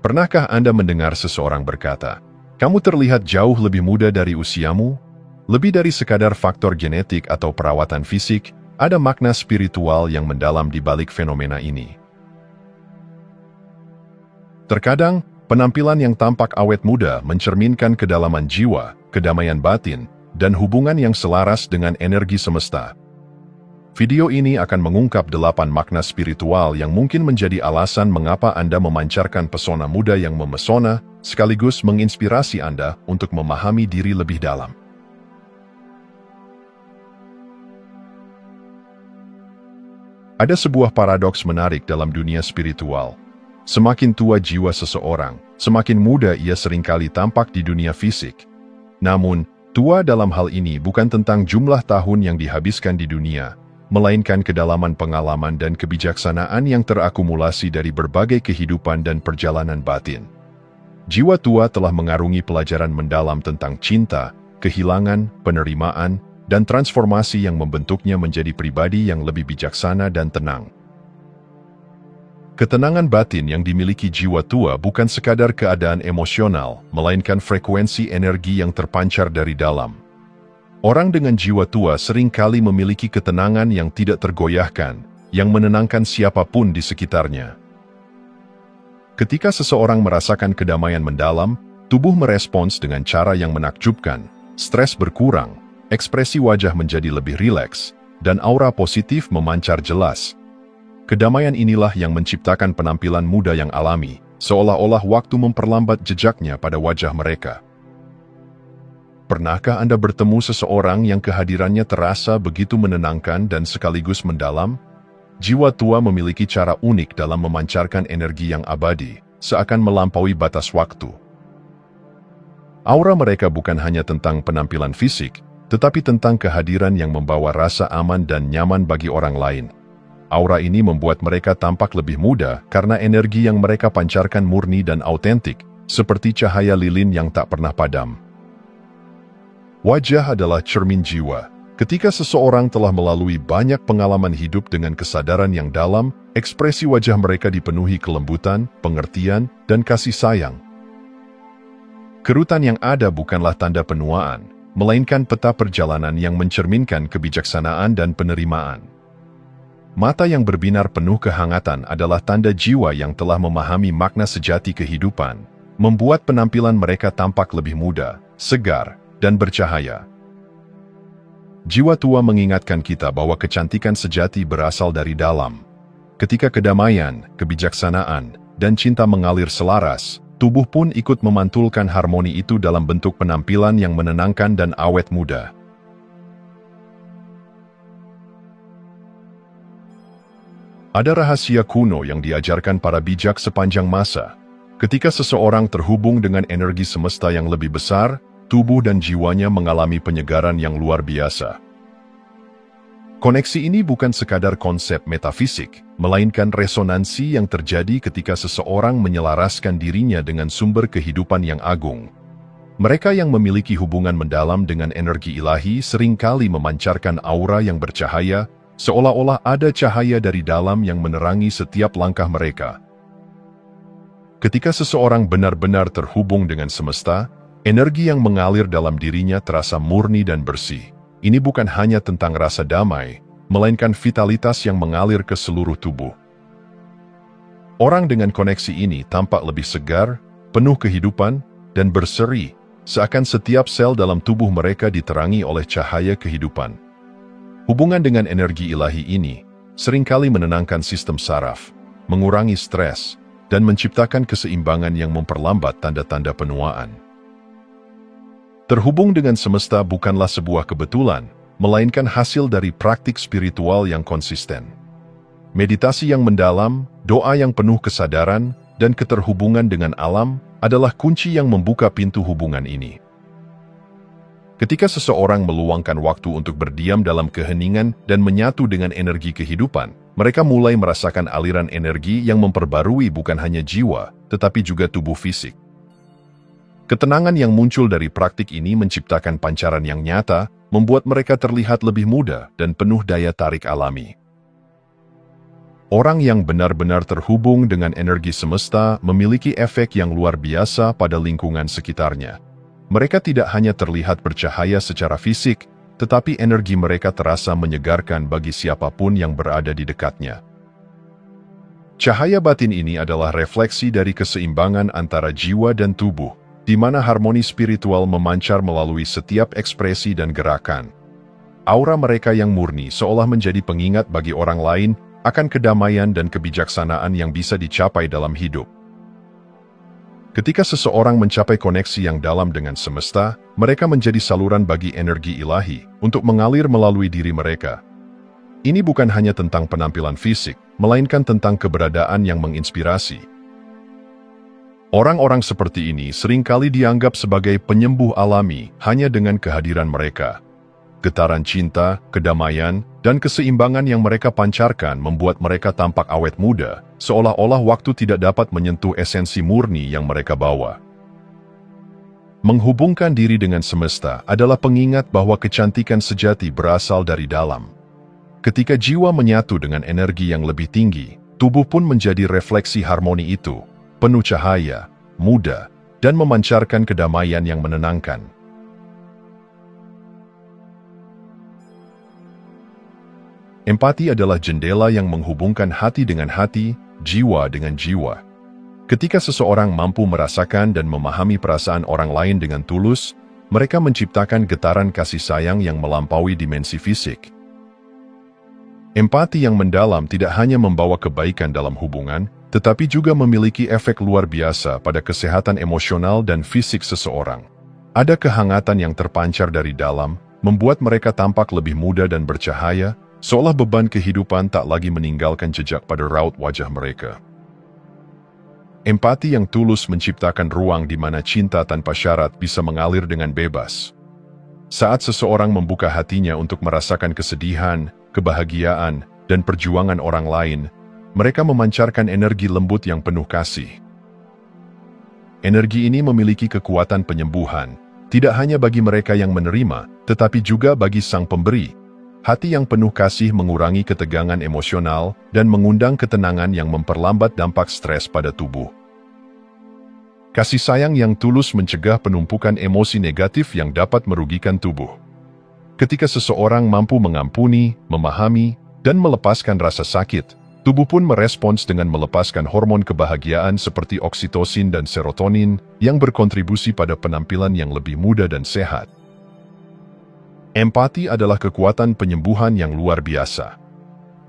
Pernahkah Anda mendengar seseorang berkata, "Kamu terlihat jauh lebih muda dari usiamu"? Lebih dari sekadar faktor genetik atau perawatan fisik, ada makna spiritual yang mendalam di balik fenomena ini. Terkadang, penampilan yang tampak awet muda mencerminkan kedalaman jiwa, kedamaian batin, dan hubungan yang selaras dengan energi semesta. Video ini akan mengungkap 8 makna spiritual yang mungkin menjadi alasan mengapa Anda memancarkan pesona muda yang memesona, sekaligus menginspirasi Anda untuk memahami diri lebih dalam. Ada sebuah paradoks menarik dalam dunia spiritual. Semakin tua jiwa seseorang, semakin muda ia seringkali tampak di dunia fisik. Namun, tua dalam hal ini bukan tentang jumlah tahun yang dihabiskan di dunia, melainkan kedalaman pengalaman dan kebijaksanaan yang terakumulasi dari berbagai kehidupan dan perjalanan batin. Jiwa tua telah mengarungi pelajaran mendalam tentang cinta, kehilangan, penerimaan, dan transformasi yang membentuknya menjadi pribadi yang lebih bijaksana dan tenang. Ketenangan batin yang dimiliki jiwa tua bukan sekadar keadaan emosional, melainkan frekuensi energi yang terpancar dari dalam. Orang dengan jiwa tua seringkali memiliki ketenangan yang tidak tergoyahkan, yang menenangkan siapapun di sekitarnya. Ketika seseorang merasakan kedamaian mendalam, tubuh merespons dengan cara yang menakjubkan, stres berkurang, ekspresi wajah menjadi lebih rileks, dan aura positif memancar jelas. Kedamaian inilah yang menciptakan penampilan muda yang alami, seolah-olah waktu memperlambat jejaknya pada wajah mereka. Pernahkah Anda bertemu seseorang yang kehadirannya terasa begitu menenangkan dan sekaligus mendalam? Jiwa tua memiliki cara unik dalam memancarkan energi yang abadi, seakan melampaui batas waktu. Aura mereka bukan hanya tentang penampilan fisik, tetapi tentang kehadiran yang membawa rasa aman dan nyaman bagi orang lain. Aura ini membuat mereka tampak lebih muda karena energi yang mereka pancarkan murni dan autentik, seperti cahaya lilin yang tak pernah padam. Wajah adalah cermin jiwa. Ketika seseorang telah melalui banyak pengalaman hidup dengan kesadaran yang dalam, ekspresi wajah mereka dipenuhi kelembutan, pengertian, dan kasih sayang. Kerutan yang ada bukanlah tanda penuaan, melainkan peta perjalanan yang mencerminkan kebijaksanaan dan penerimaan. Mata yang berbinar penuh kehangatan adalah tanda jiwa yang telah memahami makna sejati kehidupan, membuat penampilan mereka tampak lebih muda, segar, dan bercahaya. Jiwa tua mengingatkan kita bahwa kecantikan sejati berasal dari dalam. Ketika kedamaian, kebijaksanaan, dan cinta mengalir selaras, tubuh pun ikut memantulkan harmoni itu dalam bentuk penampilan yang menenangkan dan awet muda. Ada rahasia kuno yang diajarkan para bijak sepanjang masa. Ketika seseorang terhubung dengan energi semesta yang lebih besar, tubuh dan jiwanya mengalami penyegaran yang luar biasa. Koneksi ini bukan sekadar konsep metafisik, melainkan resonansi yang terjadi ketika seseorang menyelaraskan dirinya dengan sumber kehidupan yang agung. Mereka yang memiliki hubungan mendalam dengan energi ilahi seringkali memancarkan aura yang bercahaya, seolah-olah ada cahaya dari dalam yang menerangi setiap langkah mereka. Ketika seseorang benar-benar terhubung dengan semesta, energi yang mengalir dalam dirinya terasa murni dan bersih. Ini bukan hanya tentang rasa damai, melainkan vitalitas yang mengalir ke seluruh tubuh. Orang dengan koneksi ini tampak lebih segar, penuh kehidupan, dan berseri, seakan setiap sel dalam tubuh mereka diterangi oleh cahaya kehidupan. Hubungan dengan energi ilahi ini seringkali menenangkan sistem saraf, mengurangi stres, dan menciptakan keseimbangan yang memperlambat tanda-tanda penuaan. Terhubung dengan semesta bukanlah sebuah kebetulan, melainkan hasil dari praktik spiritual yang konsisten. Meditasi yang mendalam, doa yang penuh kesadaran, dan keterhubungan dengan alam adalah kunci yang membuka pintu hubungan ini. Ketika seseorang meluangkan waktu untuk berdiam dalam keheningan dan menyatu dengan energi kehidupan, mereka mulai merasakan aliran energi yang memperbarui bukan hanya jiwa, tetapi juga tubuh fisik. Ketenangan yang muncul dari praktik ini menciptakan pancaran yang nyata, membuat mereka terlihat lebih muda dan penuh daya tarik alami. Orang yang benar-benar terhubung dengan energi semesta memiliki efek yang luar biasa pada lingkungan sekitarnya. Mereka tidak hanya terlihat bercahaya secara fisik, tetapi energi mereka terasa menyegarkan bagi siapapun yang berada di dekatnya. Cahaya batin ini adalah refleksi dari keseimbangan antara jiwa dan tubuh, di mana harmoni spiritual memancar melalui setiap ekspresi dan gerakan. Aura mereka yang murni seolah menjadi pengingat bagi orang lain akan kedamaian dan kebijaksanaan yang bisa dicapai dalam hidup. Ketika seseorang mencapai koneksi yang dalam dengan semesta, mereka menjadi saluran bagi energi ilahi untuk mengalir melalui diri mereka. Ini bukan hanya tentang penampilan fisik, melainkan tentang keberadaan yang menginspirasi. Orang-orang seperti ini seringkali dianggap sebagai penyembuh alami hanya dengan kehadiran mereka. Getaran cinta, kedamaian, dan keseimbangan yang mereka pancarkan membuat mereka tampak awet muda, seolah-olah waktu tidak dapat menyentuh esensi murni yang mereka bawa. Menghubungkan diri dengan semesta adalah pengingat bahwa kecantikan sejati berasal dari dalam. Ketika jiwa menyatu dengan energi yang lebih tinggi, tubuh pun menjadi refleksi harmoni itu, penuh cahaya, muda, dan memancarkan kedamaian yang menenangkan. Empati adalah jendela yang menghubungkan hati dengan hati, jiwa dengan jiwa. Ketika seseorang mampu merasakan dan memahami perasaan orang lain dengan tulus, mereka menciptakan getaran kasih sayang yang melampaui dimensi fisik. Empati yang mendalam tidak hanya membawa kebaikan dalam hubungan, tetapi juga memiliki efek luar biasa pada kesehatan emosional dan fisik seseorang. Ada kehangatan yang terpancar dari dalam, membuat mereka tampak lebih muda dan bercahaya, seolah beban kehidupan tak lagi meninggalkan jejak pada raut wajah mereka. Empati yang tulus menciptakan ruang di mana cinta tanpa syarat bisa mengalir dengan bebas. Saat seseorang membuka hatinya untuk merasakan kesedihan, kebahagiaan, dan perjuangan orang lain, mereka memancarkan energi lembut yang penuh kasih. Energi ini memiliki kekuatan penyembuhan, tidak hanya bagi mereka yang menerima, tetapi juga bagi sang pemberi. Hati yang penuh kasih mengurangi ketegangan emosional dan mengundang ketenangan yang memperlambat dampak stres pada tubuh. Kasih sayang yang tulus mencegah penumpukan emosi negatif yang dapat merugikan tubuh. Ketika seseorang mampu mengampuni, memahami, dan melepaskan rasa sakit, tubuh pun merespons dengan melepaskan hormon kebahagiaan seperti oksitosin dan serotonin yang berkontribusi pada penampilan yang lebih muda dan sehat. Empati adalah kekuatan penyembuhan yang luar biasa.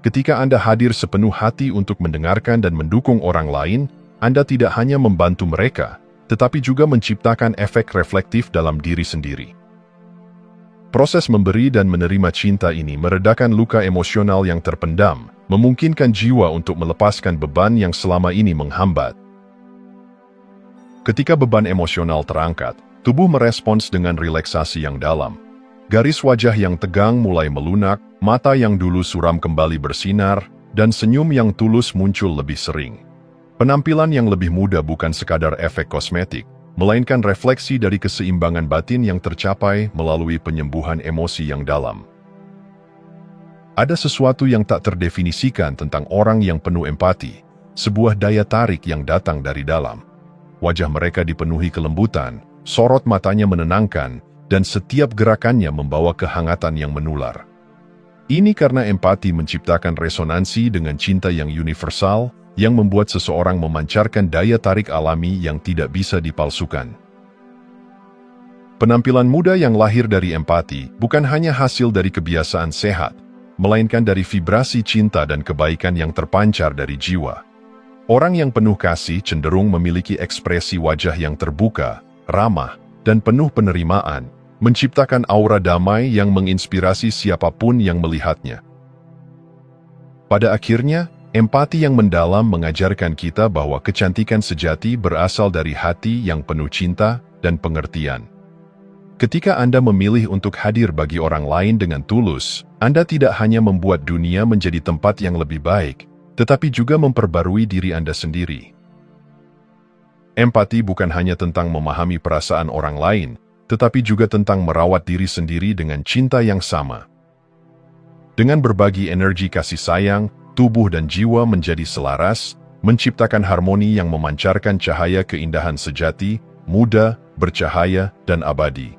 Ketika Anda hadir sepenuh hati untuk mendengarkan dan mendukung orang lain, Anda tidak hanya membantu mereka, tetapi juga menciptakan efek reflektif dalam diri sendiri. Proses memberi dan menerima cinta ini meredakan luka emosional yang terpendam, memungkinkan jiwa untuk melepaskan beban yang selama ini menghambat. Ketika beban emosional terangkat, tubuh merespons dengan relaksasi yang dalam. Garis wajah yang tegang mulai melunak, mata yang dulu suram kembali bersinar, dan senyum yang tulus muncul lebih sering. Penampilan yang lebih muda bukan sekadar efek kosmetik, melainkan refleksi dari keseimbangan batin yang tercapai melalui penyembuhan emosi yang dalam. Ada sesuatu yang tak terdefinisikan tentang orang yang penuh empati, sebuah daya tarik yang datang dari dalam. Wajah mereka dipenuhi kelembutan, sorot matanya menenangkan, dan setiap gerakannya membawa kehangatan yang menular. Ini karena empati menciptakan resonansi dengan cinta yang universal, yang membuat seseorang memancarkan daya tarik alami yang tidak bisa dipalsukan. Penampilan muda yang lahir dari empati bukan hanya hasil dari kebiasaan sehat, melainkan dari vibrasi cinta dan kebaikan yang terpancar dari jiwa. Orang yang penuh kasih cenderung memiliki ekspresi wajah yang terbuka, ramah, dan penuh penerimaan, menciptakan aura damai yang menginspirasi siapapun yang melihatnya. Pada akhirnya, empati yang mendalam mengajarkan kita bahwa kecantikan sejati berasal dari hati yang penuh cinta dan pengertian. Ketika Anda memilih untuk hadir bagi orang lain dengan tulus, Anda tidak hanya membuat dunia menjadi tempat yang lebih baik, tetapi juga memperbarui diri Anda sendiri. Empati bukan hanya tentang memahami perasaan orang lain, tetapi juga tentang merawat diri sendiri dengan cinta yang sama. Dengan berbagi energi kasih sayang, tubuh dan jiwa menjadi selaras, menciptakan harmoni yang memancarkan cahaya keindahan sejati, muda, bercahaya, dan abadi.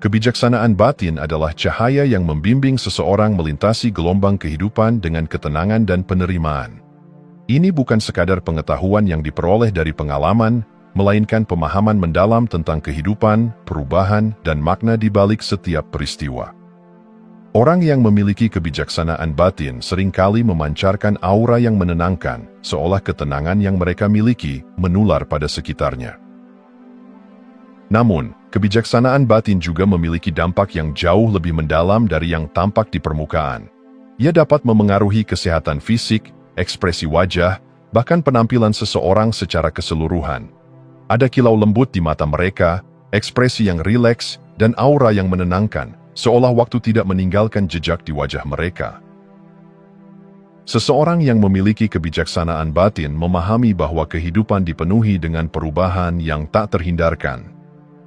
Kebijaksanaan batin adalah cahaya yang membimbing seseorang melintasi gelombang kehidupan dengan ketenangan dan penerimaan. Ini bukan sekadar pengetahuan yang diperoleh dari pengalaman, melainkan pemahaman mendalam tentang kehidupan, perubahan, dan makna di balik setiap peristiwa. Orang yang memiliki kebijaksanaan batin seringkali memancarkan aura yang menenangkan, seolah ketenangan yang mereka miliki menular pada sekitarnya. Namun, kebijaksanaan batin juga memiliki dampak yang jauh lebih mendalam dari yang tampak di permukaan. Ia dapat memengaruhi kesehatan fisik, ekspresi wajah, bahkan penampilan seseorang secara keseluruhan. Ada kilau lembut di mata mereka, ekspresi yang rileks, dan aura yang menenangkan, seolah waktu tidak meninggalkan jejak di wajah mereka. Seseorang yang memiliki kebijaksanaan batin memahami bahwa kehidupan dipenuhi dengan perubahan yang tak terhindarkan.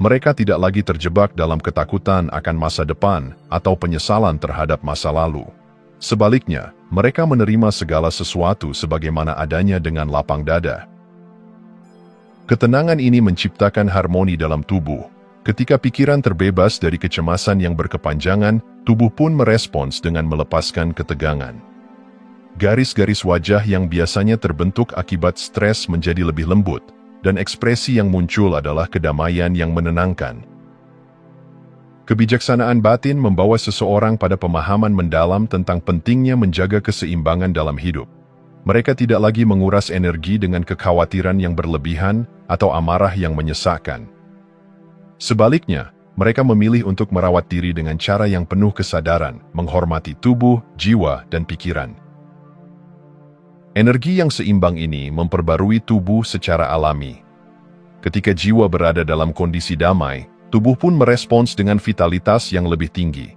Mereka tidak lagi terjebak dalam ketakutan akan masa depan atau penyesalan terhadap masa lalu. Sebaliknya, mereka menerima segala sesuatu sebagaimana adanya dengan lapang dada. Ketenangan ini menciptakan harmoni dalam tubuh. Ketika pikiran terbebas dari kecemasan yang berkepanjangan, tubuh pun merespons dengan melepaskan ketegangan. Garis-garis wajah yang biasanya terbentuk akibat stres menjadi lebih lembut, dan ekspresi yang muncul adalah kedamaian yang menenangkan. Kebijaksanaan batin membawa seseorang pada pemahaman mendalam tentang pentingnya menjaga keseimbangan dalam hidup. Mereka tidak lagi menguras energi dengan kekhawatiran yang berlebihan atau amarah yang menyesakkan. Sebaliknya, mereka memilih untuk merawat diri dengan cara yang penuh kesadaran, menghormati tubuh, jiwa, dan pikiran. Energi yang seimbang ini memperbarui tubuh secara alami. Ketika jiwa berada dalam kondisi damai, tubuh pun merespons dengan vitalitas yang lebih tinggi.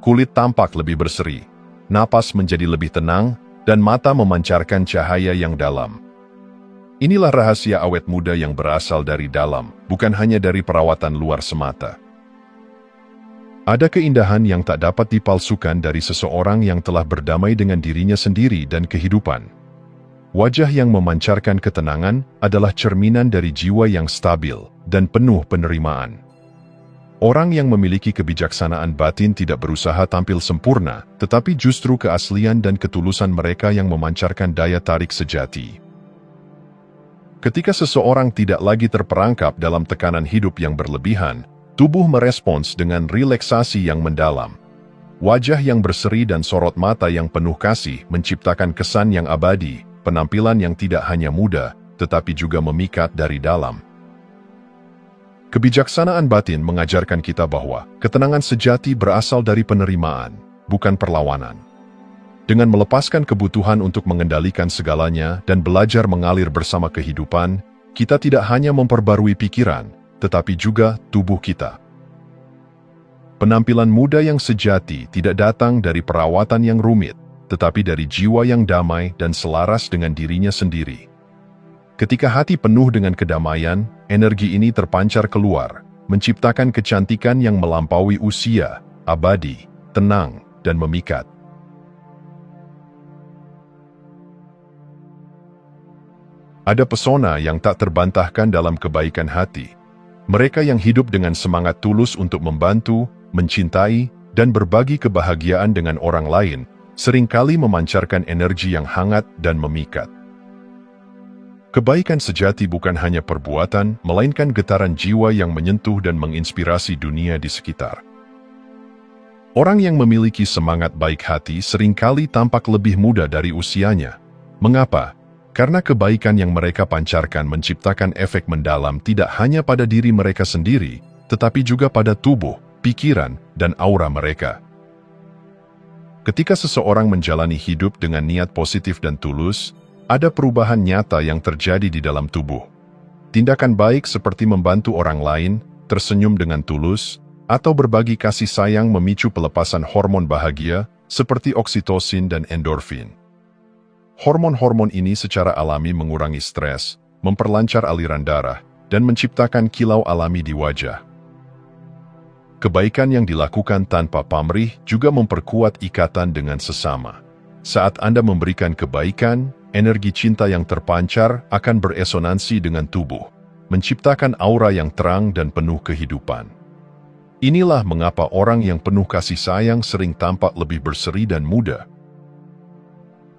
Kulit tampak lebih berseri, napas menjadi lebih tenang, dan mata memancarkan cahaya yang dalam. Inilah rahasia awet muda yang berasal dari dalam, bukan hanya dari perawatan luar semata. Ada keindahan yang tak dapat dipalsukan dari seseorang yang telah berdamai dengan dirinya sendiri dan kehidupan. Wajah yang memancarkan ketenangan adalah cerminan dari jiwa yang stabil dan penuh penerimaan. Orang yang memiliki kebijaksanaan batin tidak berusaha tampil sempurna, tetapi justru keaslian dan ketulusan mereka yang memancarkan daya tarik sejati. Ketika seseorang tidak lagi terperangkap dalam tekanan hidup yang berlebihan, tubuh merespons dengan relaksasi yang mendalam. Wajah yang berseri dan sorot mata yang penuh kasih menciptakan kesan yang abadi, penampilan yang tidak hanya muda, tetapi juga memikat dari dalam. Kebijaksanaan batin mengajarkan kita bahwa ketenangan sejati berasal dari penerimaan, bukan perlawanan. Dengan melepaskan kebutuhan untuk mengendalikan segalanya dan belajar mengalir bersama kehidupan, kita tidak hanya memperbarui pikiran, tetapi juga tubuh kita. Penampilan muda yang sejati tidak datang dari perawatan yang rumit, tetapi dari jiwa yang damai dan selaras dengan dirinya sendiri. Ketika hati penuh dengan kedamaian, energi ini terpancar keluar, menciptakan kecantikan yang melampaui usia, abadi, tenang, dan memikat. Ada pesona yang tak terbantahkan dalam kebaikan hati. Mereka yang hidup dengan semangat tulus untuk membantu, mencintai, dan berbagi kebahagiaan dengan orang lain, seringkali memancarkan energi yang hangat dan memikat. Kebaikan sejati bukan hanya perbuatan, melainkan getaran jiwa yang menyentuh dan menginspirasi dunia di sekitar. Orang yang memiliki semangat baik hati seringkali tampak lebih muda dari usianya. Mengapa? Karena kebaikan yang mereka pancarkan menciptakan efek mendalam tidak hanya pada diri mereka sendiri, tetapi juga pada tubuh, pikiran, dan aura mereka. Ketika seseorang menjalani hidup dengan niat positif dan tulus, ada perubahan nyata yang terjadi di dalam tubuh. Tindakan baik seperti membantu orang lain, tersenyum dengan tulus, atau berbagi kasih sayang memicu pelepasan hormon bahagia seperti oksitosin dan endorfin. Hormon-hormon ini secara alami mengurangi stres, memperlancar aliran darah, dan menciptakan kilau alami di wajah. kebaikan yang dilakukan tanpa pamrih juga memperkuat ikatan dengan sesama. Saat Anda memberikan kebaikan, energi cinta yang terpancar akan beresonansi dengan tubuh, menciptakan aura yang terang dan penuh kehidupan. Inilah mengapa orang yang penuh kasih sayang sering tampak lebih berseri dan muda.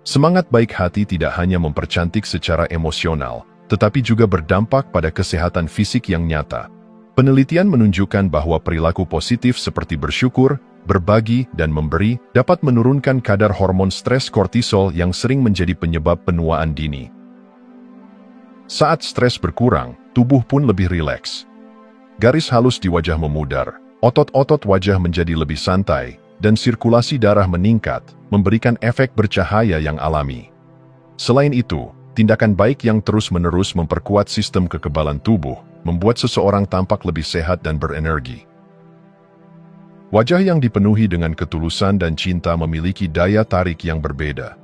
Semangat baik hati tidak hanya mempercantik secara emosional, tetapi juga berdampak pada kesehatan fisik yang nyata. Penelitian menunjukkan bahwa perilaku positif seperti bersyukur, berbagi, dan memberi dapat menurunkan kadar hormon stres kortisol yang sering menjadi penyebab penuaan dini. Saat stres berkurang, tubuh pun lebih rileks. Garis halus di wajah memudar, otot-otot wajah menjadi lebih santai, dan sirkulasi darah meningkat, memberikan efek bercahaya yang alami. Selain itu, tindakan baik yang terus-menerus memperkuat sistem kekebalan tubuh, membuat seseorang tampak lebih sehat dan berenergi. Wajah yang dipenuhi dengan ketulusan dan cinta memiliki daya tarik yang berbeda.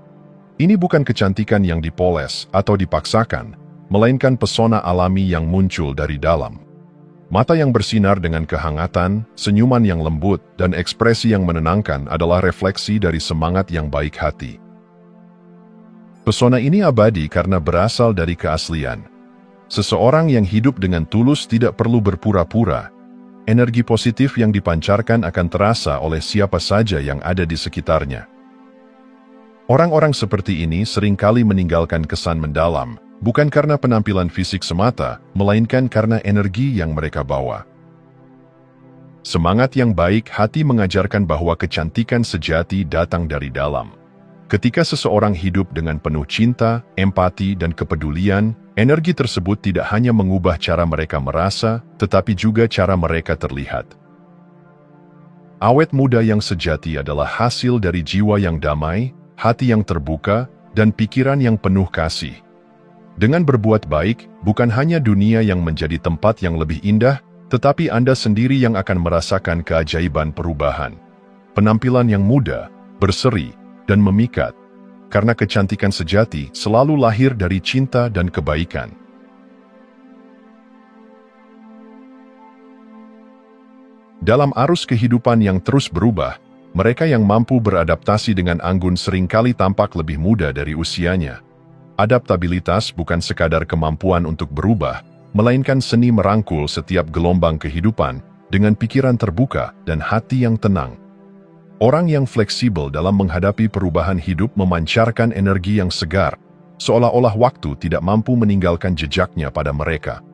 Ini bukan kecantikan yang dipoles atau dipaksakan, melainkan pesona alami yang muncul dari dalam. Mata yang bersinar dengan kehangatan, senyuman yang lembut, dan ekspresi yang menenangkan adalah refleksi dari semangat yang baik hati. Pesona ini abadi karena berasal dari keaslian. Seseorang yang hidup dengan tulus tidak perlu berpura-pura. Energi positif yang dipancarkan akan terasa oleh siapa saja yang ada di sekitarnya. Orang-orang seperti ini seringkali meninggalkan kesan mendalam, bukan karena penampilan fisik semata, melainkan karena energi yang mereka bawa. Semangat yang baik hati mengajarkan bahwa kecantikan sejati datang dari dalam. Ketika seseorang hidup dengan penuh cinta, empati, dan kepedulian, energi tersebut tidak hanya mengubah cara mereka merasa, tetapi juga cara mereka terlihat. Awet muda yang sejati adalah hasil dari jiwa yang damai, hati yang terbuka, dan pikiran yang penuh kasih. Dengan berbuat baik, bukan hanya dunia yang menjadi tempat yang lebih indah, tetapi Anda sendiri yang akan merasakan keajaiban perubahan. Penampilan yang muda, berseri, dan memikat, karena kecantikan sejati selalu lahir dari cinta dan kebaikan. Dalam arus kehidupan yang terus berubah, mereka yang mampu beradaptasi dengan anggun seringkali tampak lebih muda dari usianya. Adaptabilitas bukan sekadar kemampuan untuk berubah, melainkan seni merangkul setiap gelombang kehidupan dengan pikiran terbuka dan hati yang tenang. Orang yang fleksibel dalam menghadapi perubahan hidup memancarkan energi yang segar, seolah-olah waktu tidak mampu meninggalkan jejaknya pada mereka.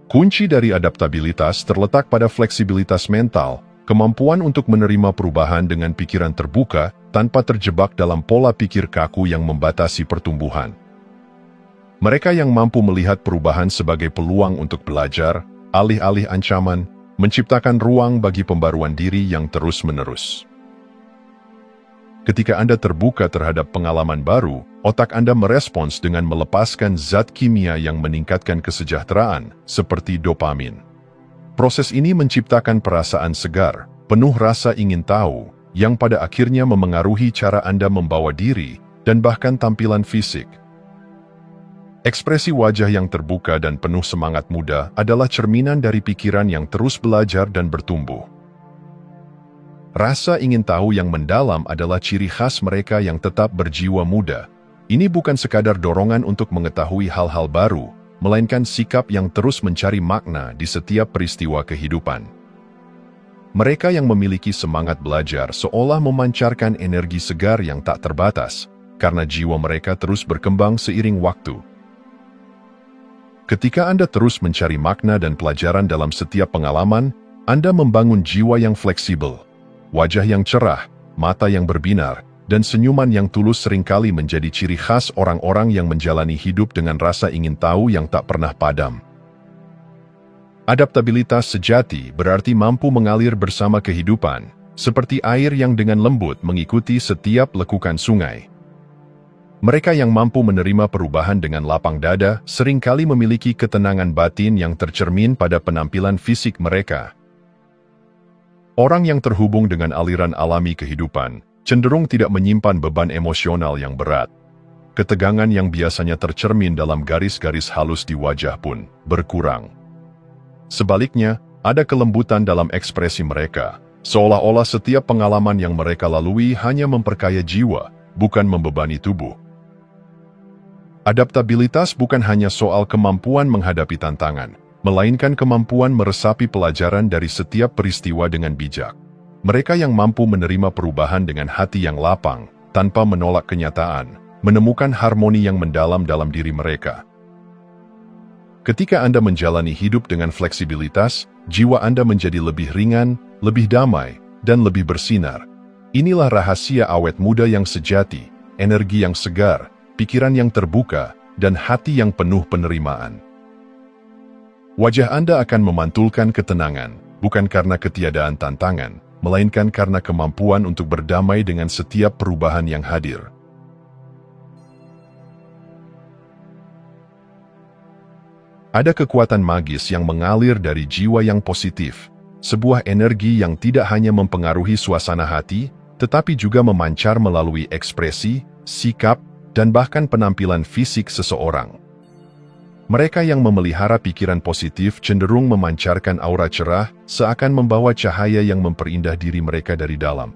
Kunci dari adaptabilitas terletak pada fleksibilitas mental, kemampuan untuk menerima perubahan dengan pikiran terbuka tanpa terjebak dalam pola pikir kaku yang membatasi pertumbuhan. Mereka yang mampu melihat perubahan sebagai peluang untuk belajar, alih-alih ancaman, menciptakan ruang bagi pembaruan diri yang terus-menerus. Ketika Anda terbuka terhadap pengalaman baru, otak Anda merespons dengan melepaskan zat kimia yang meningkatkan kesejahteraan, seperti dopamin. Proses ini menciptakan perasaan segar, penuh rasa ingin tahu, yang pada akhirnya memengaruhi cara Anda membawa diri, dan bahkan tampilan fisik. Ekspresi wajah yang terbuka dan penuh semangat muda adalah cerminan dari pikiran yang terus belajar dan bertumbuh. Rasa ingin tahu yang mendalam adalah ciri khas mereka yang tetap berjiwa muda. Ini bukan sekadar dorongan untuk mengetahui hal-hal baru, melainkan sikap yang terus mencari makna di setiap peristiwa kehidupan. Mereka yang memiliki semangat belajar seolah memancarkan energi segar yang tak terbatas, karena jiwa mereka terus berkembang seiring waktu. Ketika Anda terus mencari makna dan pelajaran dalam setiap pengalaman, Anda membangun jiwa yang fleksibel. Wajah yang cerah, mata yang berbinar, dan senyuman yang tulus seringkali menjadi ciri khas orang-orang yang menjalani hidup dengan rasa ingin tahu yang tak pernah padam. Adaptabilitas sejati berarti mampu mengalir bersama kehidupan, seperti air yang dengan lembut mengikuti setiap lekukan sungai. Mereka yang mampu menerima perubahan dengan lapang dada seringkali memiliki ketenangan batin yang tercermin pada penampilan fisik mereka. Orang yang terhubung dengan aliran alami kehidupan cenderung tidak menyimpan beban emosional yang berat. Ketegangan yang biasanya tercermin dalam garis-garis halus di wajah pun berkurang. Sebaliknya, Ada kelembutan dalam ekspresi mereka, seolah-olah setiap pengalaman yang mereka lalui hanya memperkaya jiwa, bukan membebani tubuh. Adaptabilitas bukan hanya soal kemampuan menghadapi tantangan, melainkan kemampuan meresapi pelajaran dari setiap peristiwa dengan bijak. Mereka yang mampu menerima perubahan dengan hati yang lapang, tanpa menolak kenyataan, menemukan harmoni yang mendalam dalam diri mereka. Ketika Anda menjalani hidup dengan fleksibilitas, jiwa Anda menjadi lebih ringan, lebih damai, dan lebih bersinar. Inilah rahasia awet muda yang sejati, energi yang segar, pikiran yang terbuka, dan hati yang penuh penerimaan. Wajah Anda akan memantulkan ketenangan, bukan karena ketiadaan tantangan, melainkan karena kemampuan untuk berdamai dengan setiap perubahan yang hadir. Ada kekuatan magis yang mengalir dari jiwa yang positif, sebuah energi yang tidak hanya mempengaruhi suasana hati, tetapi juga memancar melalui ekspresi, sikap, dan bahkan penampilan fisik seseorang. Mereka yang memelihara pikiran positif cenderung memancarkan aura cerah, seakan membawa cahaya yang memperindah diri mereka dari dalam.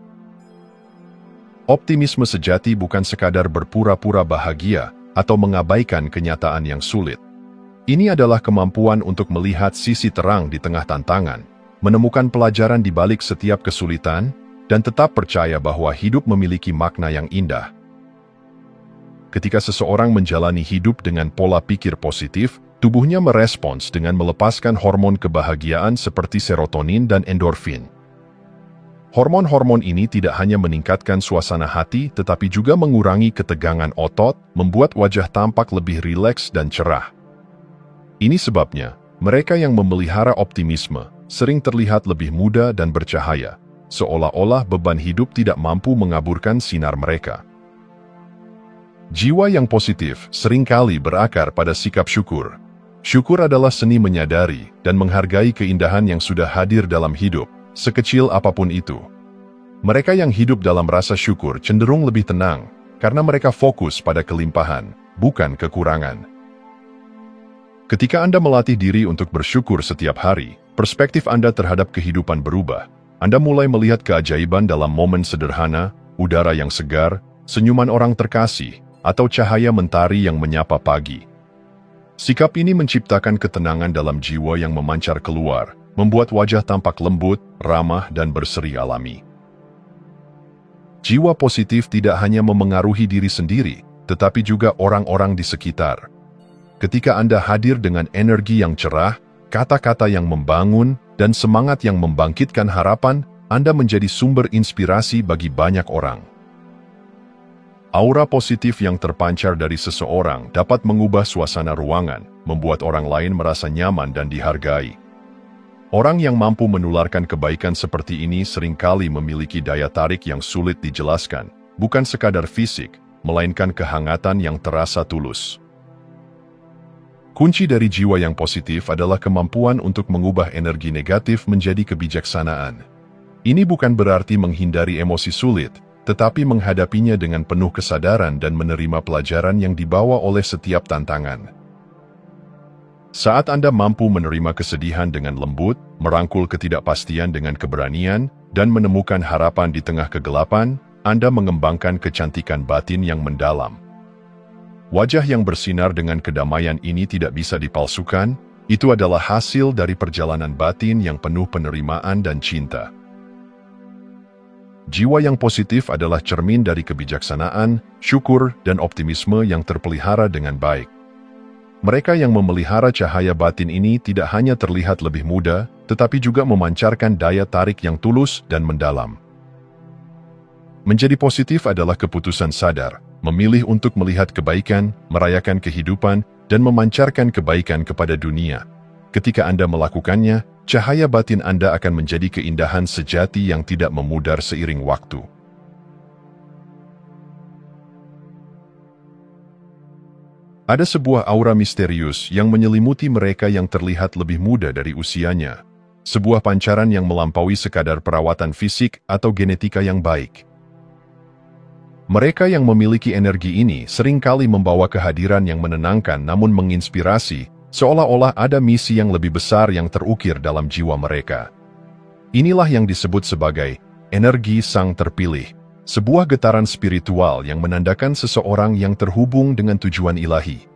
Optimisme sejati bukan sekadar berpura-pura bahagia atau mengabaikan kenyataan yang sulit. Ini adalah kemampuan untuk melihat sisi terang di tengah tantangan, menemukan pelajaran di balik setiap kesulitan, dan tetap percaya bahwa hidup memiliki makna yang indah. Ketika seseorang menjalani hidup dengan pola pikir positif, tubuhnya merespons dengan melepaskan hormon kebahagiaan seperti serotonin dan endorfin. Hormon-hormon ini tidak hanya meningkatkan suasana hati, tetapi juga mengurangi ketegangan otot, membuat wajah tampak lebih rileks dan cerah. Ini sebabnya, mereka yang memelihara optimisme sering terlihat lebih muda dan bercahaya, seolah-olah beban hidup tidak mampu mengaburkan sinar mereka. Jiwa yang positif seringkali berakar pada sikap syukur. Syukur adalah seni menyadari dan menghargai keindahan yang sudah hadir dalam hidup, sekecil apapun itu. Mereka yang hidup dalam rasa syukur cenderung lebih tenang, karena mereka fokus pada kelimpahan, bukan kekurangan. Ketika Anda melatih diri untuk bersyukur setiap hari, perspektif Anda terhadap kehidupan berubah. Anda mulai melihat keajaiban dalam momen sederhana, udara yang segar, senyuman orang terkasih, atau cahaya mentari yang menyapa pagi. Sikap ini menciptakan ketenangan dalam jiwa yang memancar keluar, membuat wajah tampak lembut, ramah, dan berseri alami. Jiwa positif tidak hanya memengaruhi diri sendiri, tetapi juga orang-orang di sekitar. Ketika Anda hadir dengan energi yang cerah, kata-kata yang membangun, dan semangat yang membangkitkan harapan, Anda menjadi sumber inspirasi bagi banyak orang. Aura positif yang terpancar dari seseorang dapat mengubah suasana ruangan, membuat orang lain merasa nyaman dan dihargai. Orang yang mampu menularkan kebaikan seperti ini seringkali memiliki daya tarik yang sulit dijelaskan, bukan sekadar fisik, melainkan kehangatan yang terasa tulus. Kunci dari jiwa yang positif adalah kemampuan untuk mengubah energi negatif menjadi kebijaksanaan. Ini bukan berarti menghindari emosi sulit, tetapi menghadapinya dengan penuh kesadaran dan menerima pelajaran yang dibawa oleh setiap tantangan. Saat Anda mampu menerima kesedihan dengan lembut, merangkul ketidakpastian dengan keberanian, dan menemukan harapan di tengah kegelapan, Anda mengembangkan kecantikan batin yang mendalam. Wajah yang bersinar dengan kedamaian ini tidak bisa dipalsukan, itu adalah hasil dari perjalanan batin yang penuh penerimaan dan cinta. Jiwa yang positif adalah cermin dari kebijaksanaan, syukur, dan optimisme yang terpelihara dengan baik. Mereka yang memelihara cahaya batin ini tidak hanya terlihat lebih muda, tetapi juga memancarkan daya tarik yang tulus dan mendalam. Menjadi positif adalah keputusan sadar, memilih untuk melihat kebaikan, merayakan kehidupan, dan memancarkan kebaikan kepada dunia. Ketika Anda melakukannya, cahaya batin Anda akan menjadi keindahan sejati yang tidak memudar seiring waktu. Ada sebuah aura misterius yang menyelimuti mereka yang terlihat lebih muda dari usianya. Sebuah pancaran yang melampaui sekadar perawatan fisik atau genetika yang baik. Mereka yang memiliki energi ini seringkali membawa kehadiran yang menenangkan namun menginspirasi, seolah-olah ada misi yang lebih besar yang terukir dalam jiwa mereka. Inilah yang disebut sebagai energi sang terpilih, sebuah getaran spiritual yang menandakan seseorang yang terhubung dengan tujuan ilahi.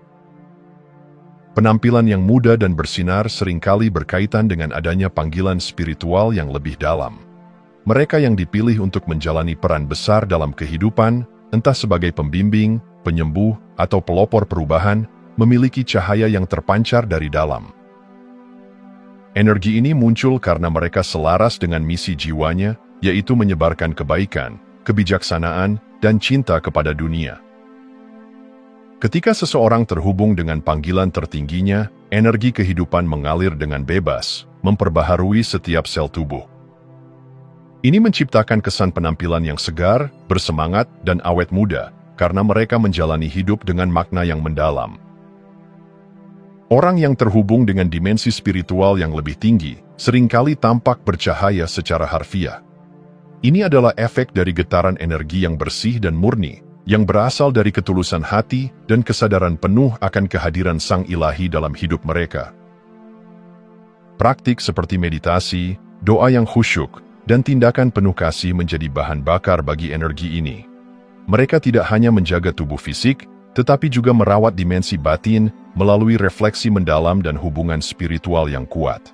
Penampilan yang muda dan bersinar seringkali berkaitan dengan adanya panggilan spiritual yang lebih dalam. Mereka yang dipilih untuk menjalani peran besar dalam kehidupan, entah sebagai pembimbing, penyembuh, atau pelopor perubahan, memiliki cahaya yang terpancar dari dalam. Energi ini muncul karena mereka selaras dengan misi jiwanya, yaitu menyebarkan kebaikan, kebijaksanaan, dan cinta kepada dunia. Ketika seseorang terhubung dengan panggilan tertingginya, energi kehidupan mengalir dengan bebas, memperbaharui setiap sel tubuh. Ini menciptakan kesan penampilan yang segar, bersemangat, dan awet muda, karena mereka menjalani hidup dengan makna yang mendalam. Orang yang terhubung dengan dimensi spiritual yang lebih tinggi, seringkali tampak bercahaya secara harfiah. Ini adalah efek dari getaran energi yang bersih dan murni, yang berasal dari ketulusan hati dan kesadaran penuh akan kehadiran Sang Ilahi dalam hidup mereka. Praktik seperti meditasi, doa yang khusyuk, dan tindakan penuh kasih menjadi bahan bakar bagi energi ini. Mereka tidak hanya menjaga tubuh fisik, tetapi juga merawat dimensi batin melalui refleksi mendalam dan hubungan spiritual yang kuat.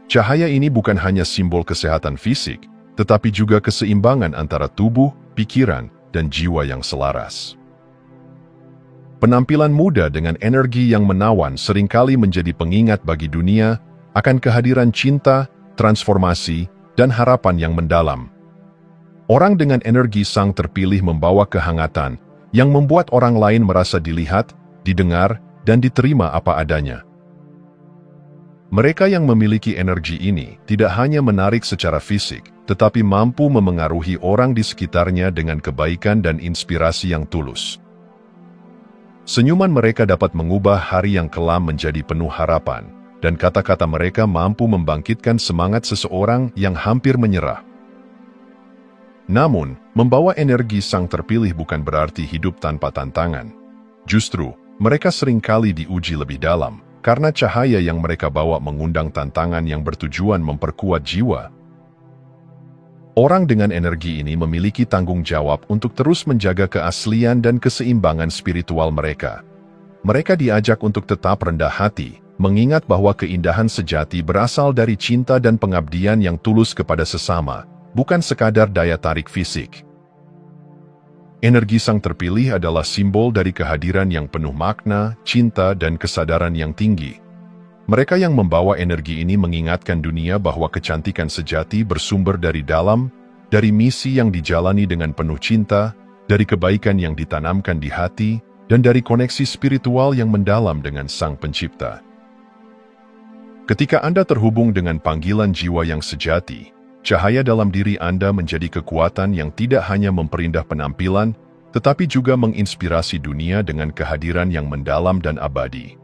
Cahaya ini bukan hanya simbol kesehatan fisik, tetapi juga keseimbangan antara tubuh, pikiran, dan jiwa yang selaras. Penampilan muda dengan energi yang menawan seringkali menjadi pengingat bagi dunia akan kehadiran cinta, transformasi, dan harapan yang mendalam. Orang dengan energi sang terpilih membawa kehangatan yang membuat orang lain merasa dilihat, didengar, dan diterima apa adanya. Mereka yang memiliki energi ini tidak hanya menarik secara fisik, tetapi mampu memengaruhi orang di sekitarnya dengan kebaikan dan inspirasi yang tulus. Senyuman mereka dapat mengubah hari yang kelam menjadi penuh harapan, dan kata-kata mereka mampu membangkitkan semangat seseorang yang hampir menyerah. Namun, membawa energi sang terpilih bukan berarti hidup tanpa tantangan. Justru, mereka seringkali diuji lebih dalam, karena cahaya yang mereka bawa mengundang tantangan yang bertujuan memperkuat jiwa. Orang dengan energi ini memiliki tanggung jawab untuk terus menjaga keaslian dan keseimbangan spiritual mereka. Mereka diajak untuk tetap rendah hati, mengingat bahwa keindahan sejati berasal dari cinta dan pengabdian yang tulus kepada sesama, bukan sekadar daya tarik fisik. Energi sang terpilih adalah simbol dari kehadiran yang penuh makna, cinta, dan kesadaran yang tinggi. Mereka yang membawa energi ini mengingatkan dunia bahwa kecantikan sejati bersumber dari dalam, dari misi yang dijalani dengan penuh cinta, dari kebaikan yang ditanamkan di hati, dan dari koneksi spiritual yang mendalam dengan Sang Pencipta. Ketika Anda terhubung dengan panggilan jiwa yang sejati, cahaya dalam diri Anda menjadi kekuatan yang tidak hanya memperindah penampilan, tetapi juga menginspirasi dunia dengan kehadiran yang mendalam dan abadi.